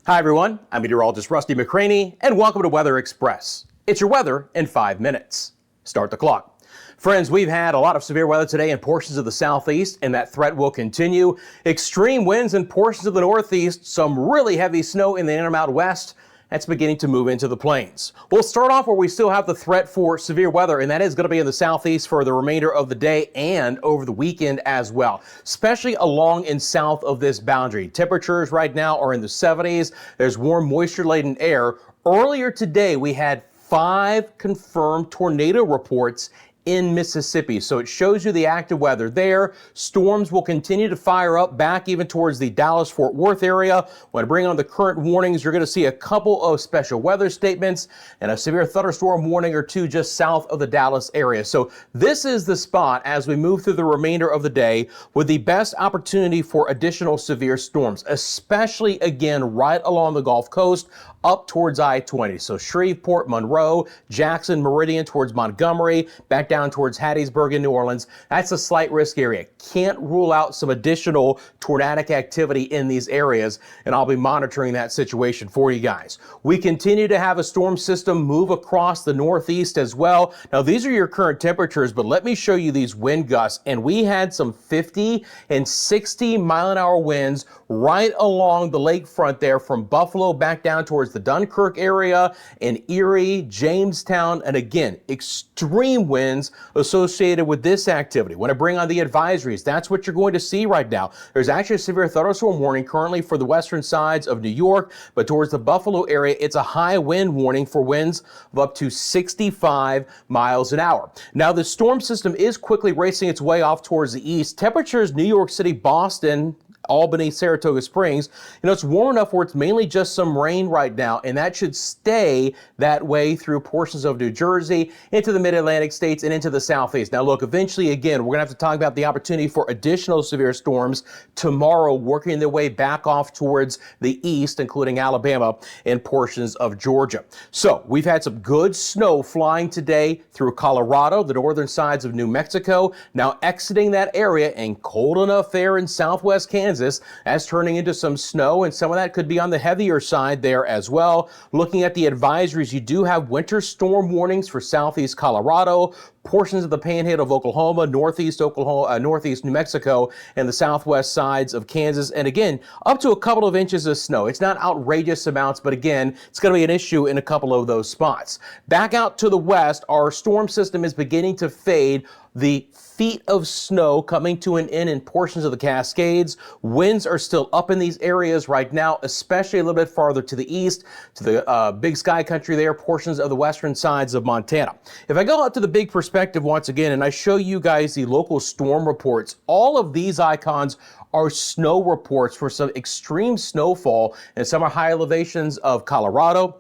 Hi everyone, I'm meteorologist Rusty McCranie, and welcome to Weather Express. It's your weather in 5 minutes. Start the clock. Friends, we've had a lot of severe weather today in portions of the southeast, and that threat will continue. Extreme winds in portions of the northeast, some really heavy snow in the Intermountain West. That's beginning to move into the plains. We'll start off where we still have the threat for severe weather, and that is going to be in the southeast for the remainder of the day and over the weekend as well, especially along and south of this boundary. Temperatures right now are in the 70s. There's warm, moisture-laden air. Earlier today, we had 5 confirmed tornado reports in Mississippi. So it shows you the active weather there. Storms will continue to fire up back even towards the Dallas-Fort Worth area. When I bring on the current warnings, you're going to see a couple of special weather statements and a severe thunderstorm warning or two just south of the Dallas area. So this is the spot as we move through the remainder of the day with the best opportunity for additional severe storms, especially again right along the Gulf Coast up towards I-20. So Shreveport, Monroe, Jackson, Meridian towards Montgomery, back down towards Hattiesburg and New Orleans. That's a slight risk area. Can't rule out some additional tornadic activity in these areas, and I'll be monitoring that situation for you guys. We continue to have a storm system move across the northeast as well. Now, these are your current temperatures, but let me show you these wind gusts, and we had some 50 and 60 mile-an-hour winds right along the lakefront there from Buffalo back down towards the Dunkirk area and Erie, Jamestown, and again, extreme winds associated with this activity. When I bring on the advisories, that's what you're going to see right now. There's actually a severe thunderstorm warning currently for the western sides of New York, but towards the Buffalo area, it's a high wind warning for winds of up to 65 miles an hour. Now, the storm system is quickly racing its way off towards the east. Temperatures, New York City, Boston, Albany, Saratoga Springs, it's warm enough where it's mainly just some rain right now, and that should stay that way through portions of New Jersey, into the mid-Atlantic states, and into the southeast. Now look, eventually, again, we're going to have to talk about the opportunity for additional severe storms tomorrow, working their way back off towards the east, including Alabama and portions of Georgia. So we've had some good snow flying today through Colorado, the northern sides of New Mexico, now exiting that area, and cold enough there in southwest Kansas. That's turning into some snow, and some of that could be on the heavier side there as well. Looking at the advisories, you do have winter storm warnings for southeast Colorado, portions of the panhandle of Oklahoma, northeast New Mexico, and the southwest sides of Kansas. And again, up to a couple of inches of snow. It's not outrageous amounts, but again, it's going to be an issue in a couple of those spots. Back out to the west, our storm system is beginning to fade. The feet of snow coming to an end in portions of the Cascades. Winds are still up in these areas right now, especially a little bit farther to the east, to the Big Sky country there, portions of the western sides of Montana. If I go out to the big perspective once again, and I show you guys the local storm reports, all of these icons are snow reports for some extreme snowfall in some high elevations of Colorado.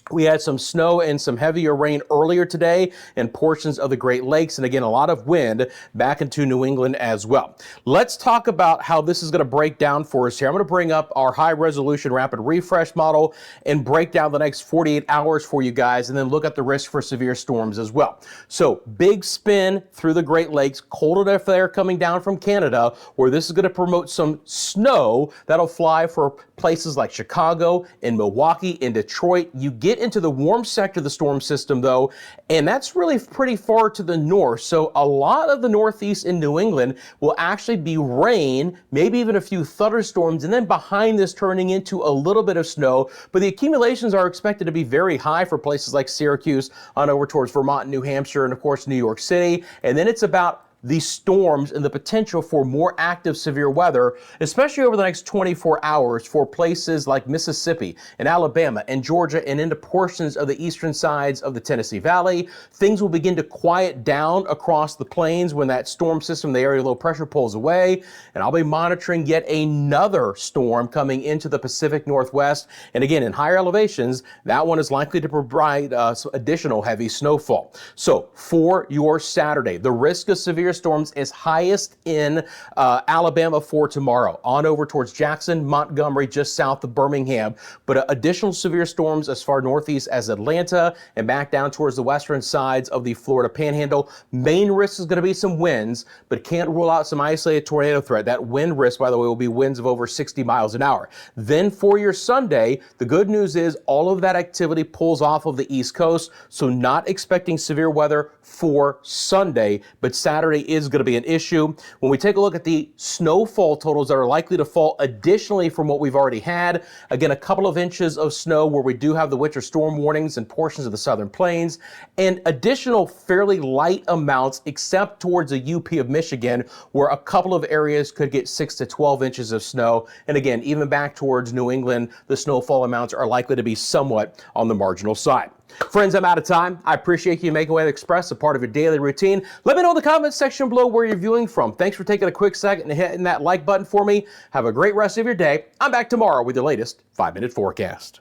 We had some snow and some heavier rain earlier today in portions of the Great Lakes, and again, a lot of wind back into New England as well. Let's talk about how this is going to break down for us here. I'm going to bring up our high-resolution rapid refresh model and break down the next 48 hours for you guys, and then look at the risk for severe storms as well. So, big spin through the Great Lakes, cold enough there coming down from Canada, where this is going to promote some snow that'll fly for places like Chicago and Milwaukee and Detroit. You get into the warm sector of the storm system though, and that's really pretty far to the north. So a lot of the northeast in New England will actually be rain, maybe even a few thunderstorms, and then behind this turning into a little bit of snow. But the accumulations are expected to be very high for places like Syracuse on over towards Vermont, New Hampshire, and of course New York City. And then it's about these storms and the potential for more active severe weather, especially over the next 24 hours for places like Mississippi and Alabama and Georgia and into portions of the eastern sides of the Tennessee Valley. Things will begin to quiet down across the plains when that storm system, the area low pressure, pulls away. And I'll be monitoring yet another storm coming into the Pacific Northwest. And again, in higher elevations, that one is likely to provide additional heavy snowfall. So for your Saturday, the risk of severe severe storms is highest in Alabama for tomorrow, on over towards Jackson, Montgomery, just south of Birmingham. But additional severe storms as far northeast as Atlanta and back down towards the western sides of the Florida Panhandle. Main risk is going to be some winds, but can't rule out some isolated tornado threat. That wind risk, by the way, will be winds of over 60 miles an hour. Then for your Sunday, the good news is all of that activity pulls off of the East Coast, so not expecting severe weather for Sunday, but Saturday is going to be an issue. When we take a look at the snowfall totals that are likely to fall additionally from what we've already had, again, a couple of inches of snow where we do have the winter storm warnings in portions of the southern plains, and additional fairly light amounts except towards the UP of Michigan, where a couple of areas could get 6 to 12 inches of snow. And again, even back towards New England, the snowfall amounts are likely to be somewhat on the marginal side. Friends, I'm out of time. I appreciate you making Weather Express a part of your daily routine. Let me know in the comments section below where you're viewing from. Thanks for taking a quick second and hitting that like button for me. Have a great rest of your day. I'm back tomorrow with your latest 5-minute forecast.